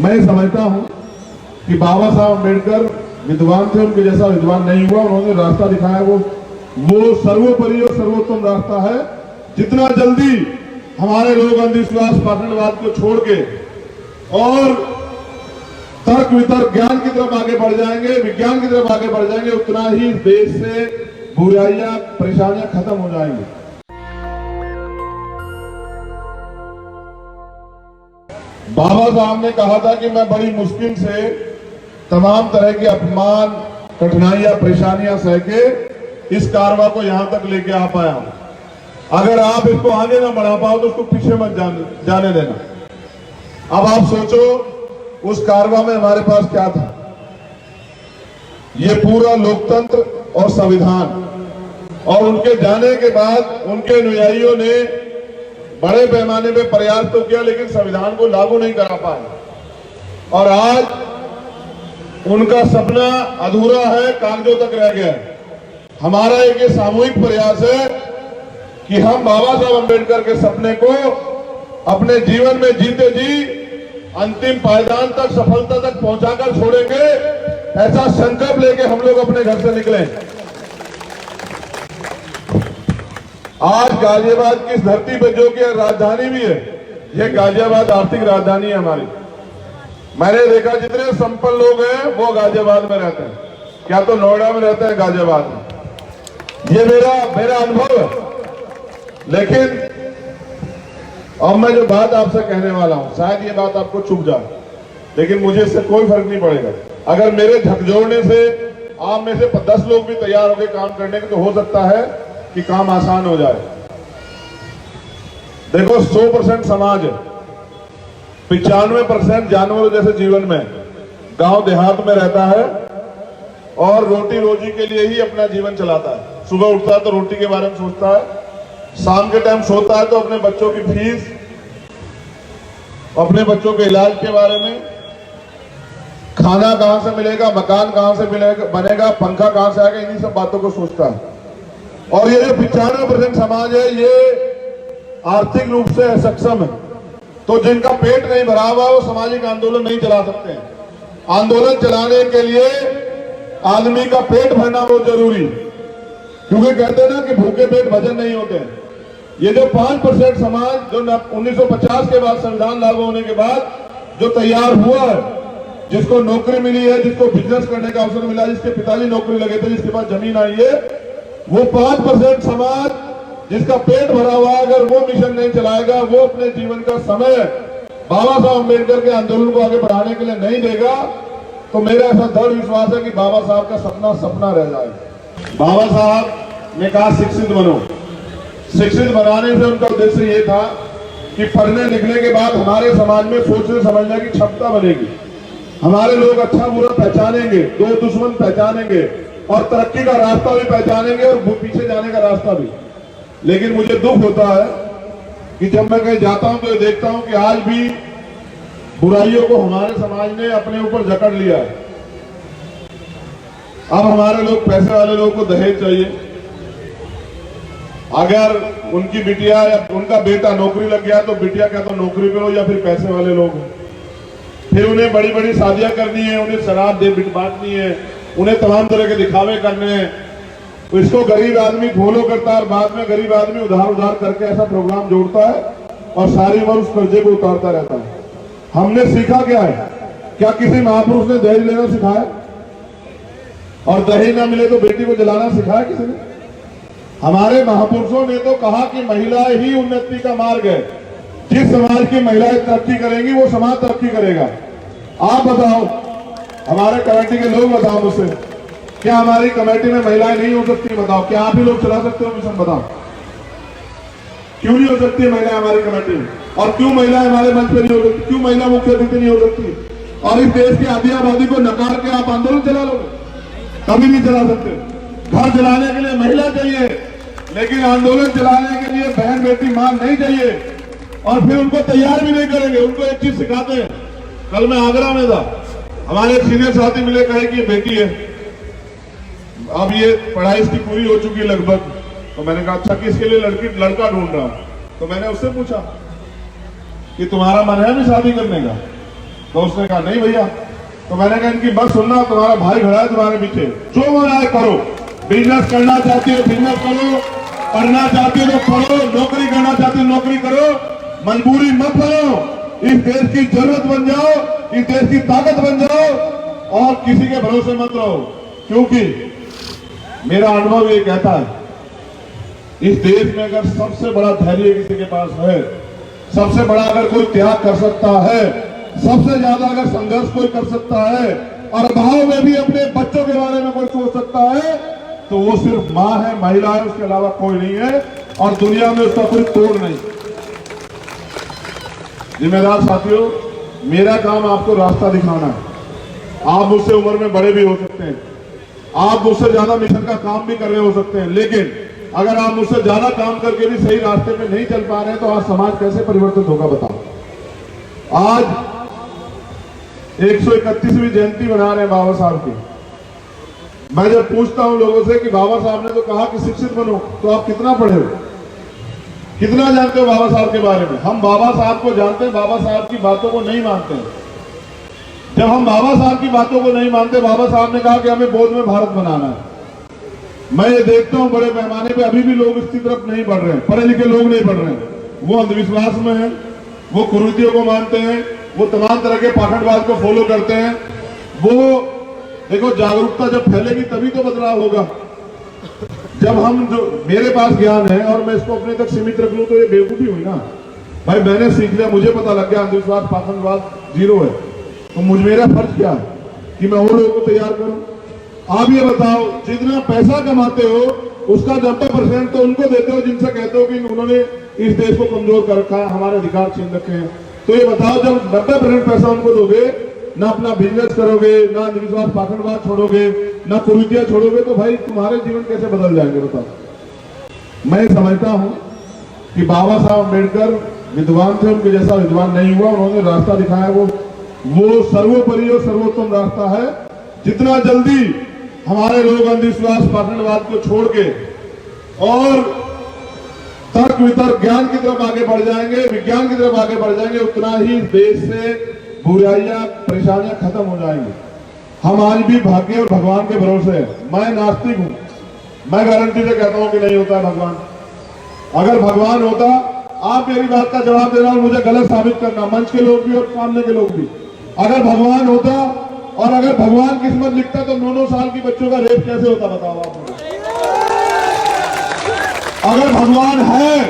मैं समझता हूं कि बाबा साहब अम्बेडकर विद्वान थे, उनके जैसा विद्वान नहीं हुआ। उन्होंने रास्ता दिखाया, वो सर्वोपरि और सर्वोत्तम रास्ता है। जितना जल्दी हमारे लोग अंधविश्वास पाखंडवाद को छोड़ के और तर्क वितर्क ज्ञान की तरफ आगे बढ़ जाएंगे, विज्ञान की तरफ आगे बढ़ जाएंगे, उतना ही देश से बुराइयां परेशानियां खत्म हो जाएंगी। बाबा साहब ने कहा था कि मैं बड़ी मुश्किल से तमाम तरह के अपमान, कठिनाइयां, परेशानियां सह के इस कारवा को यहां तक लेके आ पाया हूं। अगर आप इसको आगे ना बढ़ा पाओ तो उसको पीछे मत जाने देना। अब आप सोचो उस कारवा में हमारे पास क्या था। ये पूरा लोकतंत्र और संविधान, और उनके जाने के बाद उनके अनुयायियों ने बड़े पैमाने पे प्रयास तो किया, लेकिन संविधान को लागू नहीं करा पाए। और आज उनका सपना अधूरा है, कागजों तक रह गया है। हमारा एक ये सामूहिक प्रयास है कि हम बाबा साहब अम्बेडकर के सपने को अपने जीवन में जीते जी अंतिम पायदान तक, सफलता तक पहुंचाकर छोड़ेंगे। ऐसा संकल्प लेके हम लोग अपने घर से निकले। आज गाजियाबाद की इस धरती पर, जो कि राजधानी भी है, यह गाजियाबाद आर्थिक राजधानी है हमारी। मैंने देखा जितने संपन्न लोग हैं वो गाजियाबाद में रहते हैं, क्या तो नोएडा में रहते हैं, गाजियाबाद में। ये मेरा अनुभव है। लेकिन अब मैं जो बात आपसे कहने वाला हूं, शायद ये बात आपको चुभ जाए, लेकिन मुझे इससे कोई फर्क नहीं पड़ेगा। अगर मेरे झकझोरने से आप में से 10 लोग भी तैयार होकर काम करने के, तो हो सकता है कि काम आसान हो जाए। देखो 100% समाज है, 95% जानवरों जैसे जीवन में गांव देहात में रहता है और रोटी रोजी के लिए ही अपना जीवन चलाता है। सुबह उठता है तो रोटी के बारे में सोचता है, शाम के टाइम सोता है तो अपने बच्चों की फीस, अपने बच्चों के इलाज के बारे में, खाना कहां से मिलेगा, मकान कहां से मिलेगा, बनेगा, पंखा कहां से आएगा, इन्हीं सब बातों को सोचता है। और ये जो 95% समाज है, ये आर्थिक रूप से सक्षम है। तो जिनका पेट नहीं भरा हुआ वो सामाजिक आंदोलन नहीं चला सकते हैं। आंदोलन चलाने के लिए आदमी का पेट भरना बहुत जरूरी, क्योंकि कहते हैं ना कि भूखे पेट भजन नहीं होते हैं। ये जो 5% समाज जो 1950 के बाद संविधान लागू होने के बाद जो तैयार हुआ है, जिसको नौकरी मिली है, जिसको बिजनेस करने का अवसर मिला, जिसके पिताजी नौकरी लगे थे, जिसके पास जमीन आई है, वो 5% समाज जिसका पेट भरा हुआ, अगर वो मिशन नहीं चलाएगा, वो अपने जीवन का समय बाबा साहब अम्बेडकर के आंदोलन को आगे बढ़ाने के लिए नहीं देगा, तो मेरा ऐसा दृढ़ विश्वास है कि बाबा साहब का सपना सपना रह जाएगा। बाबा साहब ने कहा शिक्षित बनो। शिक्षित बनाने से उनका उद्देश्य ये था कि पढ़ने लिखने के बाद हमारे समाज में सोचने समझने की क्षमता बनेगी। हमारे लोग अच्छा बुरा पहचानेंगे, दो दुश्मन पहचानेंगे और तरक्की का रास्ता भी पहचानेंगे और पीछे जाने का रास्ता भी। लेकिन मुझे दुख होता है कि जब मैं कहीं जाता हूं तो ये देखता हूं कि आज भी बुराइयों को हमारे समाज ने अपने ऊपर जकड़ लिया है। अब हमारे लोग, पैसे वाले लोगों को दहेज चाहिए। अगर उनकी बिटिया या उनका बेटा नौकरी लग गया तो बिटिया क्या तो नौकरी पे हो या फिर पैसे वाले लोग हो। फिर उन्हें बड़ी बड़ी शादियां करनी है, उन्हें शराब बांटनी है, उन्हें तमाम तरह के दिखावे करने हैं। तो इसको गरीब आदमी फॉलो करता है और बाद में गरीब आदमी उधार करके ऐसा प्रोग्राम जोड़ता है और सारी उम्र उस कर्जे को उतारता रहता है। हमने सीखा क्या है? क्या किसी महापुरुष ने दहेज लेना सिखाया? और दहेज ना मिले तो बेटी को जलाना सिखाया किसी ने? हमारे महापुरुषों ने तो कहा कि महिलाएं ही उन्नति का मार्ग है। जिस समाज की महिलाएं तरक्की करेंगी वो समाज तरक्की करेगा। आप बताओ, हमारे कमेटी के लोग बताओ मुझसे, क्या हमारी कमेटी में महिलाएं नहीं हो सकती? बताओ, क्या आप ही लोग चला सकते हो मिशन? बताओ, क्यों नहीं हो सकती महिलाएं हमारी कमेटी में? और क्यों महिलाएं हमारे मंच पर नहीं हो सकती? क्यों महिला मुख्य अतिथि नहीं हो सकती? और इस देश की आधी आबादी को नकार के आप आंदोलन चला लोगे? कभी नहीं चला सकते। घर चलाने के लिए महिला चाहिए, लेकिन आंदोलन चलाने के लिए बहन बेटी मां नहीं चाहिए। और फिर उनको तैयार भी नहीं करेंगे। उनको एक चीज सिखाते हैं। कल मैं आगरा में था, हमारे एक सीनियर साथी मिले, कहे कि ये बेटी है, अब ये पढ़ाई इसकी पूरी हो चुकी है लगभग। तो मैंने कहा अच्छा, किसके लिए लड़का ढूंढ रहा हूं? तो मैंने उससे पूछा कि तुम्हारा मन है भी शादी करने का? तो उसने कहा नहीं भैया। तो मैंने कहा इनकी मत सुनना, तुम्हारा भाई खड़ा है तुम्हारे पीछे, जो मन आए करो, बिजनेस करना चाहती हो बिजनेस करो, पढ़ना चाहती हो तो पढ़ो, नौकरी करना चाहती हो नौकरी करो, मजबूरी मत बनो, इस देश की जरूरत बन जाओ, इस देश की ताकत बन जाओ और किसी के भरोसे मत रहो। क्योंकि मेरा अनुभव ये कहता है, इस देश में अगर सबसे बड़ा धैर्य किसी के पास है, सबसे बड़ा अगर कोई त्याग कर सकता है, सबसे ज्यादा अगर संघर्ष कोई कर सकता है और भाव में भी अपने बच्चों के बारे में कोई सोच सकता है, तो वो सिर्फ मां है, महिला है, उसके अलावा कोई नहीं है और दुनिया में उसका कोई तोड़ नहीं। जिम्मेदार साथियों, मेरा काम आपको रास्ता दिखाना है। आप मुझसे उम्र में बड़े भी हो सकते हैं, आप मुझसे ज्यादा मिशन का काम भी कर रहे हो सकते हैं, लेकिन अगर आप मुझसे ज्यादा काम करके भी सही रास्ते पे नहीं चल पा रहे हैं तो आज समाज कैसे परिवर्तित होगा बताओ। आज 131वीं जयंती मना रहे हैं बाबा साहब की। मैं जब पूछता हूं लोगों से कि बाबा साहब ने तो कहा कि शिक्षित बनो, तो आप कितना पढ़े हो, कितना जानते हो बाबा साहब के बारे में? हम बाबा साहब को जानते हैं, बाबा साहब की बातों को नहीं मानते हैं। जब हम बाबा साहब की बातों को नहीं मानते, बाबा साहब ने कहा कि हमें बोध में भारत बनाना है। मैं ये देखता हूं बड़े पैमाने पे अभी भी लोग इसकी तरफ नहीं बढ़ रहे हैं, पढ़े लिखे लोग नहीं बढ़ रहे हैं, वो अंधविश्वास में है, वो कुरीतियों को मानते हैं, वो तमाम तरह के पाखंडवाद को फॉलो करते हैं। वो देखो, जागरूकता जब फैलेगी तभी तो बदलाव होगा। जब हम जो मेरे पास ज्ञान है और मैं इसको अपने तक सीमित रख लूं तो ये बेवकूफी हुई ना भाई। मैंने सीख लिया, मुझे पता लग गया अंधविश्वास पाखंडवाद जीरो है, तो मुझे मेरा फर्ज क्या है कि मैं और लोगों को तैयार करूं। आप ये बताओ, जितना पैसा कमाते हो उसका 90% तो उनको देते हो जिनसे कहते हो कि उन्होंने इस देश को कमजोर कर रखा है, हमारे अधिकार छीन रखे हैं। तो ये बताओ, जब 90% पैसा उनको दोगे, ना अपना बिजनेस करोगे, ना अंधविश्वास पाखंडवाद छोड़ोगे, ना कुरीतियां छोड़ोगे, तो भाई तुम्हारे जीवन कैसे बदल जाएंगे बताओ। मैं समझता हूं कि बाबा साहब अम्बेडकर विद्वान थे, उनके जैसा विद्वान नहीं हुआ, उन्होंने रास्ता दिखाया, वो सर्वोपरि और सर्वोत्तम रास्ता है। जितना जल्दी हमारे लोग अंधविश्वास पाखंडवाद को छोड़ के और तर्क वितर्क ज्ञान की तरफ आगे बढ़ जाएंगे, विज्ञान की तरफ आगे बढ़ जाएंगे, उतना ही देश से बुराइयां परेशानियां खत्म हो जाएंगी। हम आज भी भाग्य और भगवान के भरोसे हैं। मैं नास्तिक हूं, मैं गारंटी से कहता हूं कि नहीं होता है भगवान। अगर भगवान होता, आप मेरी बात का जवाब देना और मुझे गलत साबित करना, मंच के लोग भी और सामने के लोग भी। अगर भगवान होता और अगर भगवान किस्मत लिखता तो 9-9 साल की बच्चों का रेप कैसे होता बताओ आप मुझे। अगर भगवान है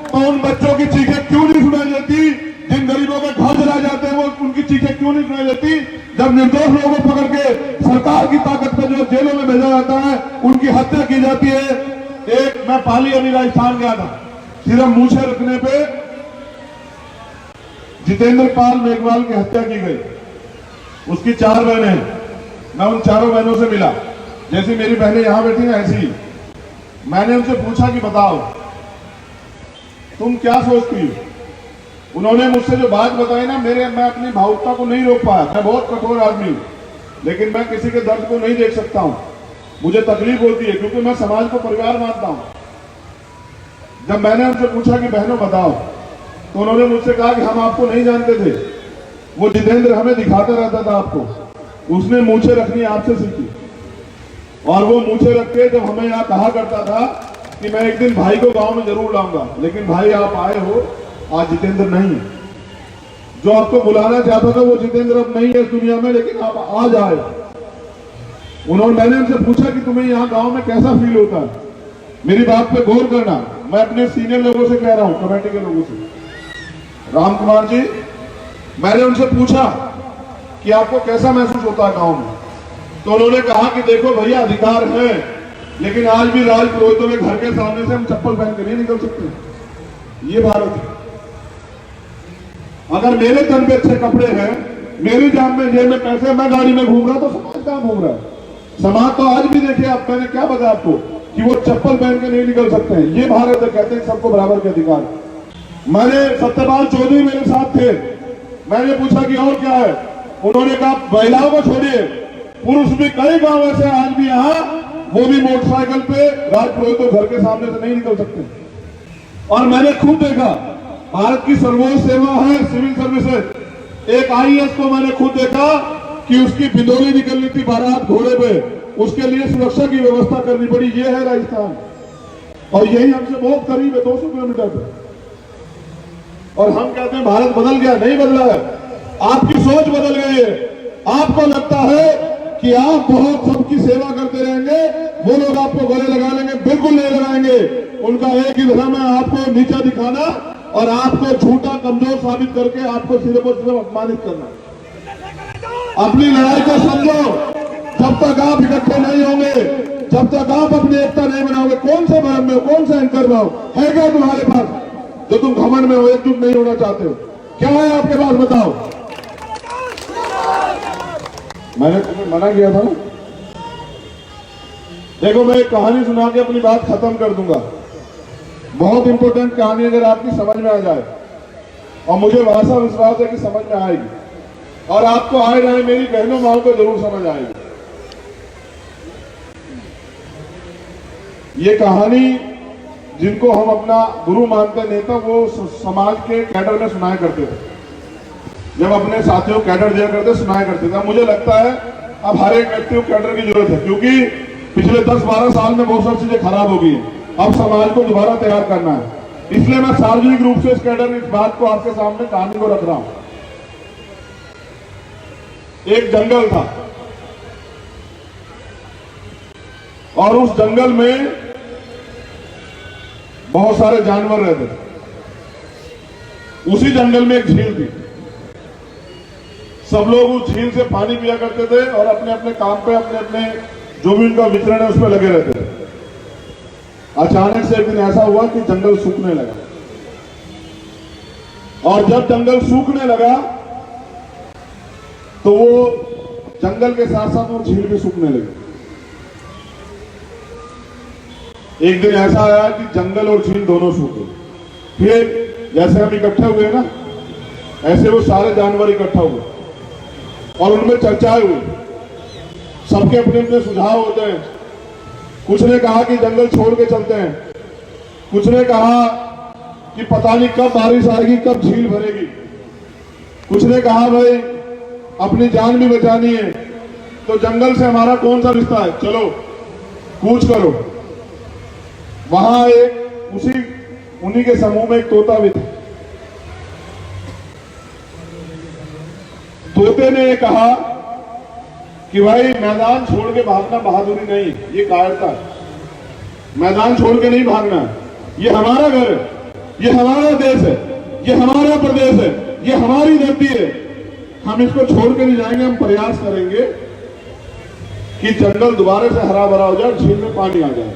तो उन बच्चों की चीखें क्यों नहीं सुनाई देती? जिन गरीबों के घर जलाए जाते हैं वो उनकी चीखें क्यों नहीं सुनाई देती? जब निर्दोष लोगों को पकड़ के सरकार की ताकत पे जो जेलों में भेजा जाता है, उनकी हत्या की जाती है। मैं पाली अभी राजस्थान गया था, सिर्फ मूछे रखने पे जितेंद्र पाल मेघवाल की हत्या की गई। उसकी 4 बहनें हैं, मैं उन चारों बहनों से मिला, जैसी मेरी बहनें यहां बैठी हैं ऐसी ही। मैंने उनसे पूछा कि बताओ तुम क्या सोचती हो? उन्होंने मुझसे जो बात बताई ना, मैं अपनी भावुकता को नहीं रोक पाया। मैं बहुत कठोर आदमी हूं, लेकिन मैं किसी के दर्द को नहीं देख सकता हूं, मुझे तकलीफ होती है, क्योंकि मैं समाज को परिवार मानता हूं। जब मैंने उनसे पूछा कि बहनों बताओ, तो उन्होंने मुझसे कहा कि हम आपको नहीं जानते थे, वो जितेंद्र हमें दिखाता रहता था आपको, उसने मूछें रखनी आपसे सीखी। और वो मूछें रख के जब हमें यहाँ कहा करता था कि मैं एक दिन भाई को गांव में जरूर लाऊंगा, लेकिन भाई आप आए हो, आज जितेंद्र नहीं है। जो आपको बुलाना चाहता था वो जितेंद्र अब नहीं है इस दुनिया में, लेकिन आप आज आए। मैंने उनसे पूछा कि तुम्हें यहाँ गांव में कैसा फील होता है? मेरी बात पे गौर करना, मैं अपने सीनियर लोगों से कह रहा हूं, कमेटी के लोगों से। राम कुमार जी, मैंने उनसे पूछा कि आपको कैसा महसूस होता है गांव में? तो उन्होंने कहा कि देखो भैया, अधिकार है, लेकिन आज भी राज पुरोहितों के घर के सामने से हम चप्पल पहन के नहीं निकल सकते। ये भारत है। अगर मेरे तन पे अच्छे कपड़े हैं, मेरी जान में जेब में पैसे, मैं गाड़ी में घूम रहा तो समाज कहां घूम रहा है? समाज तो आज भी देखे आप, मैंने क्या बताया आपको कि वो चप्पल पहन के नहीं निकल सकते हैं। ये भारत है, कहते हैं सबको बराबर के अधिकार। मैंने सत्यपाल चौधरी मेरे साथ थे, मैंने पूछा कि और क्या है? उन्होंने कहा महिलाओं को छोड़िए, पुरुष भी कई गांव ऐसे आज भी यहाँ, वो भी मोटरसाइकिल पे राजपुरोहितों घर के सामने से नहीं निकल सकते। और मैंने खुद देखा, भारत की सर्वोच्च सेवा है सिविल सर्विसेज, एक आईएएस को मैंने खुद देखा कि उसकी बिंदौली निकलनी थी बारात घोड़े पे, उसके लिए सुरक्षा की व्यवस्था करनी पड़ी। ये है राजस्थान, और यही हमसे बहुत करीब है, 200 किलोमीटर पे। और हम कहते हैं भारत बदल गया, नहीं बदला है, आपकी सोच बदल गई है। आपको लगता है कि आप बहुत सबकी सेवा करते रहेंगे, वो लोग आपको गले लगा लेंगे, बिल्कुल नहीं लगाएंगे। उनका एक ही धर्म है, आपको नीचा दिखाना और आपको झूठा कमजोर साबित करके आपको सिर्फ और सिर्फ अपमानित करना। अपनी लड़ाई को समझो, जब तक आप इकट्ठे नहीं होंगे, जब तक आप अपनी एकता नहीं बनाओगे, कौन से भ्रम में हो, कौन सा एंकर में हो, है क्या तुम्हारे पास जो तुम घमंड में हो, एकजुट नहीं होना चाहते हो? क्या है आपके पास, बताओ। मैंने तुम्हें मना किया था ना। देखो, मैं एक कहानी सुना के अपनी बात खत्म कर दूंगा। बहुत इंपॉर्टेंट कहानी, अगर आपकी समझ में आ जाए, और मुझे वैसा विश्वास है कि समझ में आएगी, और आपको आए जाए मेरी बहनों माओं को जरूर समझ आएगी। ये कहानी जिनको हम अपना गुरु मानते नेता, वो समाज के कैडर में सुनाया करते थे। जब अपने साथियों कैडर दिया करते, सुनाया करते थे। मुझे लगता है अब हर एक व्यक्ति को कैडर की जरूरत है, क्योंकि पिछले 10-12 साल में बहुत सारी चीजें खराब हो गई। अब समाज को दोबारा तैयार करना है, इसलिए मैं सार्वजनिक रूप से इस कैडर, इस बात को आपके सामने कहानी को रख रहा हूं। एक जंगल था, और उस जंगल में बहुत सारे जानवर रहते थे। उसी जंगल में एक झील थी। सब लोग उस झील से पानी पिया करते थे और अपने अपने काम पे, अपने अपने जो भी उनका वितरण है उस पर लगे रहते थे। अचानक से एक दिन ऐसा हुआ कि जंगल सूखने लगा, और जब जंगल सूखने लगा तो वो जंगल के साथ साथ वो झील भी सूखने लगी। एक दिन ऐसा आया कि जंगल और झील दोनों सूखे। फिर जैसे हम इकट्ठे हुए ना, ऐसे वो सारे जानवर इकट्ठा हुए और उनमें चर्चाएं हुई। सबके अपने अपने सुझाव होते हैं। कुछ ने कहा कि जंगल छोड़ के चलते हैं, कुछ ने कहा कि पता नहीं कब बारिश आएगी, कब झील भरेगी, कुछ ने कहा भाई अपनी जान भी बचानी है, तो जंगल से हमारा कौन सा रिश्ता है, चलो कूच करो। वहां एक उन्हीं के समूह में एक तोता भी था। तोते ने कहा कि भाई मैदान छोड़ के भागना बहादुरी नहीं, ये कायरता है। मैदान छोड़ के नहीं भागना, ये हमारा घर है, ये हमारा देश है, ये हमारा प्रदेश है, ये हमारी धरती है। हम इसको छोड़ के नहीं जाएंगे। हम प्रयास करेंगे कि जंगल दोबारा से हरा भरा हो जाए, झील में पानी आ जाए।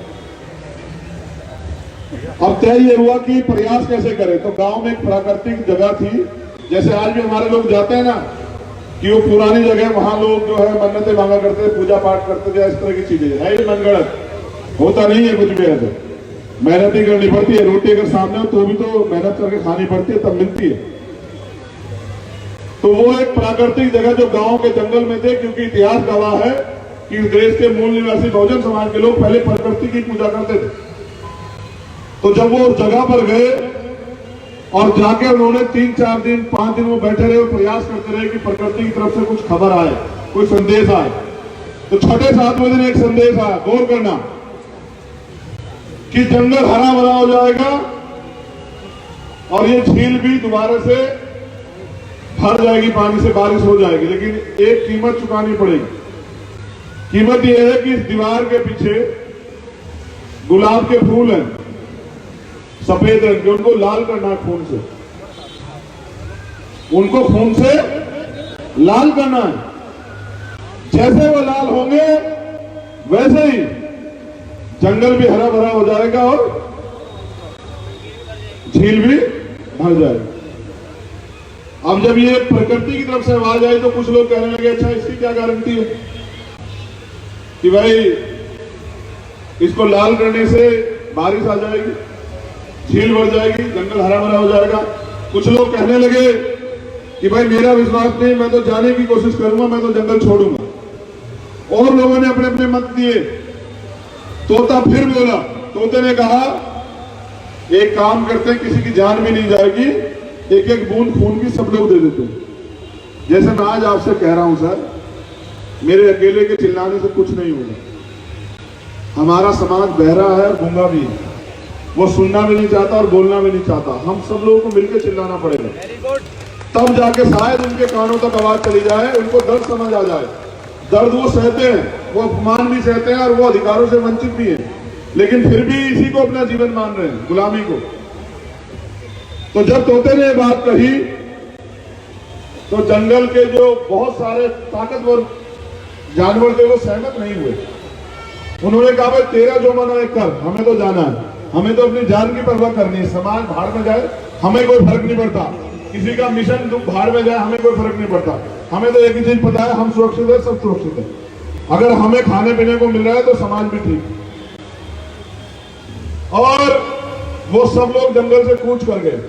अब तय ये हुआ कि प्रयास कैसे करें। तो गांव में एक प्राकृतिक जगह थी, जैसे आज भी हमारे लोग जाते हैं ना, कि वो पुरानी जगह, वहां लोग जो है मन्नतें मांगा करते थे, पूजा पाठ करते थे, इस तरह की चीजें है। ये मनगढ़ंत होता नहीं है कुछ भी। ऐसे मेहनत ही करनी पड़ती है। रोटी अगर सामने हो तो भी तो मेहनत करके खानी पड़ती है, तब मिलती है। तो वो एक प्राकृतिक जगह जो गांव के जंगल में थे, क्योंकि इतिहास गवाह है कि इस देश के मूल निवासी बहुजन समाज के लोग पहले प्रकृति की पूजा करते थे। तो जब वो उस जगह पर गए और जाके उन्होंने 3-4 दिन 5 दिन वो बैठे रहे, प्रयास करते रहे कि प्रकृति की तरफ से कुछ खबर आए, कोई संदेश आए। तो 6-7वें दिन एक संदेश आया, गौर करना, कि जंगल हरा भरा हो जाएगा और ये झील भी दोबारा से भर जाएगी, पानी से बारिश हो जाएगी, लेकिन एक कीमत चुकानी पड़ेगी। कीमत यह है कि इस दीवार के पीछे गुलाब के फूल हैं, सफेद रंग के, उनको लाल करना है खून से, उनको खून से लाल करना है। जैसे वो लाल होंगे वैसे ही जंगल भी हरा भरा हो जाएगा और झील भी भर जाएगी। अब जब ये प्रकृति की तरफ से आवाज आई तो कुछ लोग कहने लगे, अच्छा इसकी क्या गारंटी है कि भाई इसको लाल करने से बारिश आ जाएगी, झील भर जाएगी, जंगल हरा भरा हो जाएगा। कुछ लोग कहने लगे कि भाई मेरा विश्वास नहीं, मैं तो जाने की कोशिश करूंगा, मैं तो जंगल छोड़ूंगा। और लोगों ने अपने अपने मत दिए। तोता फिर बोला, तोते ने कहा एक काम करते हैं, किसी की जान भी नहीं जाएगी, एक एक बूंद खून की सब लोग दे देते हैं। जैसे मैं आज आपसे कह रहा हूं सर, मेरे अकेले के चिल्लाने से कुछ नहीं होगा। हमारा समाज बहरा है और गूंगा भी है, वो सुनना भी नहीं चाहता और बोलना भी नहीं चाहता। हम सब लोगों को मिलकर चिल्लाना पड़ेगा, तब जाके शायद उनके कानों तक आवाज चली जाए, उनको दर्द समझ आ जाए। दर्द वो सहते हैं, वो अपमान भी सहते हैं और वो अधिकारों से वंचित भी हैं, लेकिन फिर भी इसी को अपना जीवन मान रहे हैं, गुलामी को। तो जब तोते ने बात कही तो जंगल के जो बहुत सारे ताकतवर जानवर थे वो सहमत नहीं हुए। उन्होंने कहा भाई तेरा जो मन है कर, हमें तो जाना है, हमें तो अपनी जान की परवाह करनी है। समाज भाड़ में जाए हमें कोई फर्क नहीं पड़ता, किसी का मिशन भाड़ में जाए हमें कोई फर्क नहीं पड़ता। हमें तो एक ही चीज पता है, हम सुरक्षित है, सब सुरक्षित है। अगर हमें खाने पीने को मिल रहा है तो समाज भी ठीक। और वो सब लोग जंगल से कूच कर गए।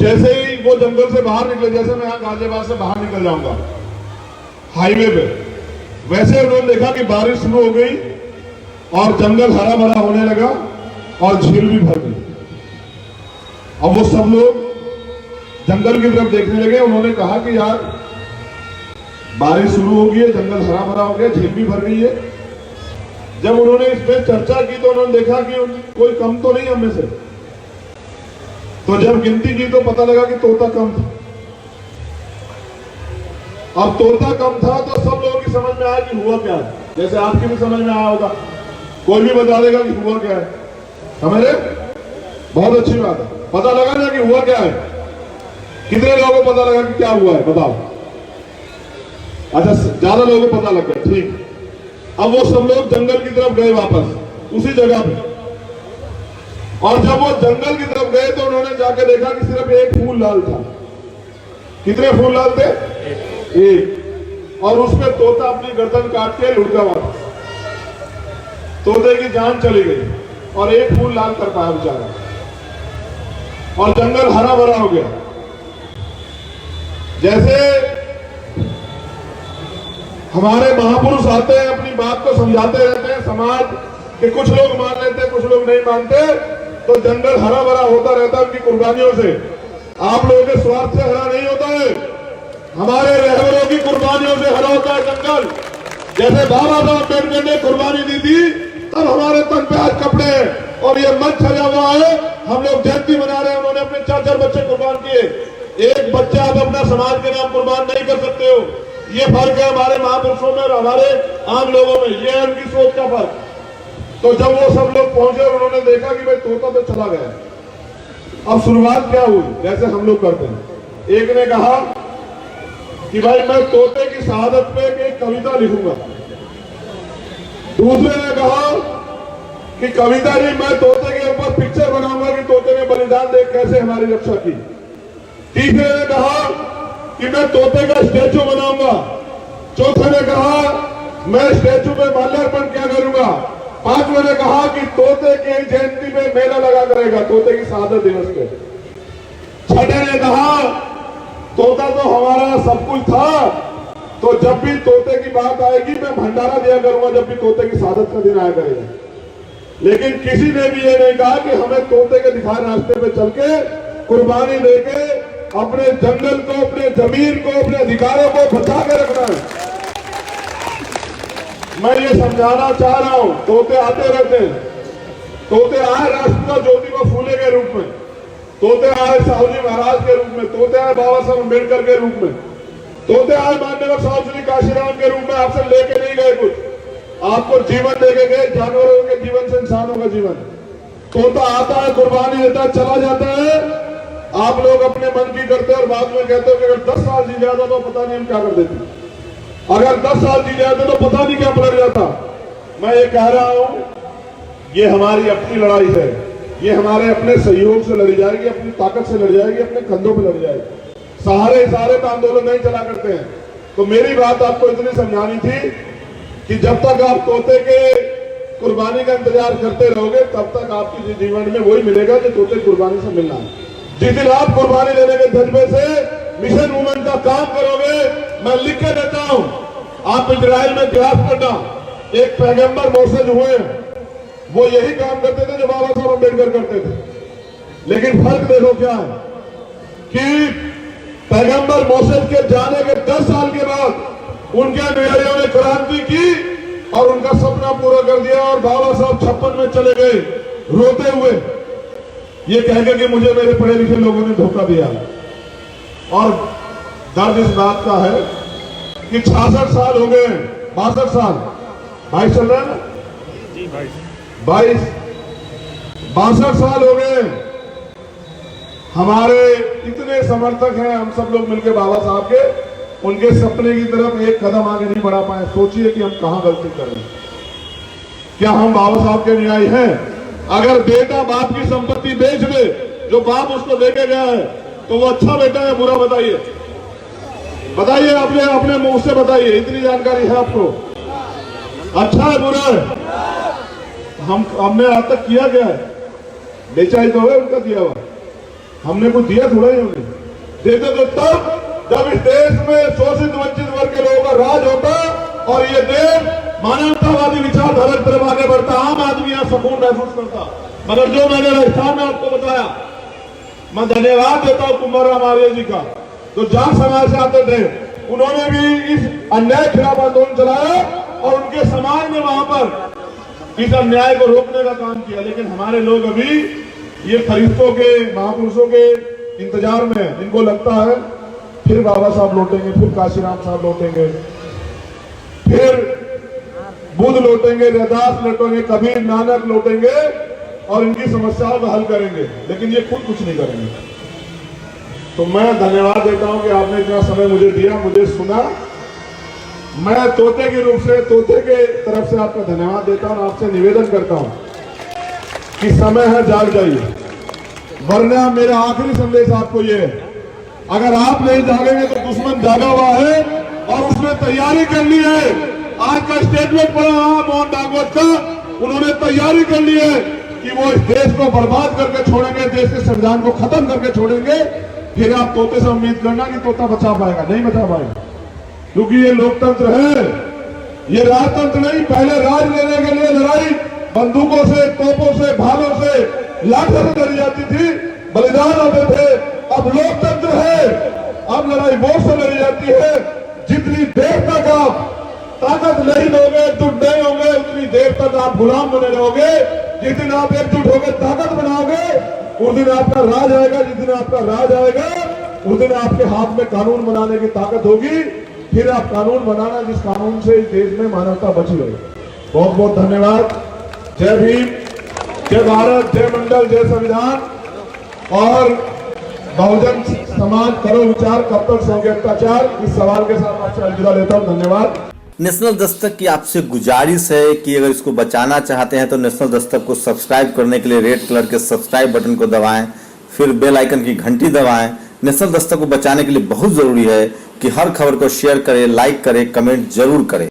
जैसे ही वो जंगल से बाहर निकले, जैसे मैं यहाँ गाजियाबाद से बाहर निकल जाऊंगा हाईवे पे, वैसे उन्होंने देखा कि बारिश शुरू हो गई और जंगल हरा भरा होने लगा और झील भी भर गई। अब वो सब लोग जंगल की तरफ देखने लगे। उन्होंने कहा कि यार बारिश शुरू हो गई है, जंगल हरा भरा हो गया, झील भी भर गई है। जब उन्होंने इस पर चर्चा की तो उन्होंने देखा कि कोई कम तो नहीं हमें से। तो जब गिनती की तो पता लगा कि तोता कम था। अब तोता कम था तो सब लोगों की समझ में आया कि हुआ क्या है। जैसे आपकी भी समझ में आया होगा, कोई भी बता देगा कि हुआ क्या है। समझ रहे? बहुत अच्छी बात है, पता लगा ना कि हुआ क्या है। कितने लोगों को पता लगा कि क्या हुआ है बताओ? अच्छा, ज्यादा लोगों को पता लग गया, ठीक। अब वो सब लोग जंगल की तरफ गए वापस उसी जगह पे। और जब वो जंगल की तरफ गए तो उन्होंने जाके देखा कि सिर्फ एक फूल लाल था। कितने फूल लाल थे? एक। और उसमें तोता अपनी गर्दन काट के लुढ़का हुआ था। तोते की जान चली गई और एक फूल लाल कर पाया बेचारा, और जंगल हरा भरा हो गया। जैसे हमारे महापुरुष आते हैं, अपनी बात को समझाते रहते हैं, समाज के कुछ लोग मान लेते हैं, कुछ लोग नहीं मानते, तो जंगल हरा भरा होता रहता है उनकी कुर्बानियों से। आप लोगों के स्वार्थ से हरा नहीं होता है, हमारे रहबरों की कुर्बानियों से हरा होता है जंगल। जैसे बाबा साहब अम्बेडकर ने कुर्बानी दी थी, तब हमारे तन पे आज कपड़े हैं और ये मंच सजा हुआ है। हम लोग जयंती मना रहे हैं, उन्होंने अपने 4-4 बच्चे कुर्बान किए। एक बच्चा आप अपना समाज के नाम कुर्बान नहीं कर सकते हो। ये फर्क है हमारे महापुरुषों में और हमारे आम लोगों में, ये है उनकी सोच का फर्क। तो जब वो सब लोग पहुंचे, उन्होंने देखा कि भाई तोता तो चला गया। अब शुरुआत क्या हुई? जैसे हम लोग करते हैं, एक ने कहा कि भाई मैं तोते की शहादत पे एक कविता लिखूंगा। दूसरे ने कहा कि कविता नहीं, मैं तोते के ऊपर पिक्चर बनाऊंगा कि तोते ने बलिदान दे कैसे हमारी रक्षा की। तीसरे ने कहा कि मैं तोते का स्टैचू बनाऊंगा। चौथे ने कहा मैं स्टैचू पे माल्यार्पण क्या करूंगा। पांचवें ने कहा कि तोते की जयंती पे मेला लगा करेगा, तोते की शहादत दिवस पे। छठे ने कहा तोता तो हमारा सब कुछ था, तो जब भी तोते की बात आएगी मैं भंडारा दिया करूंगा, जब भी तोते की शहादत का दिन आया करेगा। लेकिन किसी ने भी ये नहीं कहा कि हमें तोते के दिखाए रास्ते पे चल के कुर्बानी देके अपने जंगल को, अपने जमीन को, अपने अधिकारों को बचा के रखना है। मैं ये समझाना चाह रहा हूं, तोते आते रहते हैं। तोते आए राष्ट्रपिता ज्योतिबा फूले के रूप में, तोते आए साहू जी महाराज के रूप में, तोते आए बाबा साहब अम्बेडकर के रूप में, तोते आए माननीय साहू श्री काशीराम के रूप में। आपसे लेके नहीं गए कुछ, आपको जीवन देके गए, जानवरों के जीवन से इंसानों का जीवन। तोता आता है, कुर्बानी देता है, चला जाता है। आप लोग अपने मन की करते हैं और बाद में कहते हो कि अगर 10 साल जी जाता तो पता नहीं हम क्या कर देते, अगर 10 साल जी जाते तो पता नहीं क्या पलट जाता। मैं ये कह रहा हूं, ये हमारी अपनी लड़ाई है, ये हमारे अपने सहयोग से लड़ी जाएगी, अपनी ताकत से लड़ी जाएगी, अपने कंधों पे लड़ी जाएगी। सहारे पे आंदोलन नहीं चला करते हैं। तो मेरी बात आपको इतनी समझानी थी कि जब तक आप तोते के कुर्बानी का इंतजार करते रहोगे, तब तक आपके जीवन में वही मिलेगा जो तोते कुर्बानी से मिलना है। जिस दिन आप कुर्बानी लेने के जज्बे से मिशन मूवमेंट का काम करोगे, मैं लिख के देता हूं, आप इजराइल में इतिहास करना, एक पैगंबर मोसेस हुए, वो यही काम करते थे जो बाबा साहब अम्बेडकर करते थे। लेकिन फर्क देखो क्या है कि पैगंबर मोहम्मद के जाने के 10 साल के बाद उनके अनुयायियों ने क्रांति की और उनका सपना पूरा कर दिया और बाबा साहब 56 में चले गए रोते हुए, ये कहकर कि मुझे मेरे पढ़े लिखे लोगों ने धोखा दिया। और दर्द इस बात का है कि 66 साल हो गए, 62 साल, 22 चल रहा है ना, 22 62 साल हो गए। हमारे इतने समर्थक हैं, हम सब लोग मिलकर बाबा साहब के उनके सपने की तरफ एक कदम आगे नहीं बढ़ा पाए। सोचिए कि हम कहां गलती कर रहे हैं। क्या हम बाबा साहब के अनुयायी हैं? अगर बेटा बाप की संपत्ति बेच दे, जो बाप उसको देके गया है, तो वो अच्छा बेटा है बुरा? बताइए, बताइए, अपने मुंह से बताइए, इतनी जानकारी है आपको, अच्छा है बुरा है? हमने आज तक किया क्या है? बेचा ही तो है उनका दिया हुआ, हमने कुछ दिया थोड़ा ही। उन्हें देते तो तब जब इस देश में शोषित वंचित वर्ग के लोगों का राज होता और ये देश मानवतावादी विचारधारा की तरफ आगे बढ़ता, आम आदमी यहाँ सुकून महसूस करता। मगर जो मैंने राजस्थान में आपको बताया, मैं धन्यवाद देता हूँ कुंवर राम आर्य जी का, जो जाट समाज से आते थे, उन्होंने भी इस अन्याय खिलाफ आंदोलन चलाया और उनके समाज ने वहां पर इस अन्याय को रोकने का काम किया। लेकिन हमारे लोग अभी ये फरिश्तों के, महापुरुषों के इंतजार में हैं। इनको लगता है फिर बाबा साहब लौटेंगे, फिर काशीराम साहब लौटेंगे, फिर बुद्ध लौटेंगे, रैदास लौटेंगे, कबीर नानक लौटेंगे और इनकी समस्याओं का हल करेंगे, लेकिन ये खुद कुछ नहीं करेंगे। तो मैं धन्यवाद देता हूं कि आपने इतना समय मुझे दिया, मुझे सुना। मैं तोते के रूप से, तोते के तरफ से आपका धन्यवाद देता हूं। आपसे निवेदन करता हूं कि समय है, जाग जाइए, वरना मेरा आखिरी संदेश आपको ये है, अगर आप नहीं जागेंगे तो दुश्मन जागा हुआ है और उसने तैयारी कर ली है। आज का स्टेटमेंट पढ़ा मोहन भागवत का, उन्होंने तैयारी कर ली है कि वो इस देश को बर्बाद करके छोड़ेंगे, देश के संविधान को खत्म करके छोड़ेंगे। फिर आप तोते से उम्मीद करना कि तोता बचा पाएगा, नहीं बचा पाएगा, क्योंकि ये लोकतंत्र है, ये राजतंत्र नहीं। पहले राज लेने के लिए लड़ाई बंदूकों से, तोपों से, भालों से, लाठों से लड़ी जाती थी, बलिदान होते थे। अब लोकतंत्र है, अब लड़ाई वोट से लड़ी जाती है। जितनी देर तक आप ताकत नहीं दोगे, एकजुट नहीं होंगे, उतनी देर तक आप गुलाम बने रहोगे। जिस दिन आप एकजुट होकर ताकत बनाओगे, उस दिन आपका राज आएगा। जिस दिन आपका राज आएगा, उस दिन आपके हाथ में कानून बनाने की ताकत होगी। फिर आप कानून बनाना, जिस कानून से इस देश में मानवता बची रहे। बहुत बहुत धन्यवाद। जय भीम, जय भारत, जय मंडल, जय संविधान। और बहुजन समाज करो विचार, कब तक सहोगे अत्याचार, इस सवाल के साथ आपसे अलविदा लेता हूं। धन्यवाद। नेशनल दस्तक की आपसे गुजारिश है कि अगर इसको बचाना चाहते हैं तो नेशनल दस्तक को सब्सक्राइब करने के लिए रेड कलर के सब्सक्राइब बटन को दबाएं, फिर बेल आइकन की घंटी दबाएं। नेशनल दस्तक को बचाने के लिए बहुत जरूरी है कि हर खबर को शेयर करें, लाइक करें, कमेंट जरूर करें।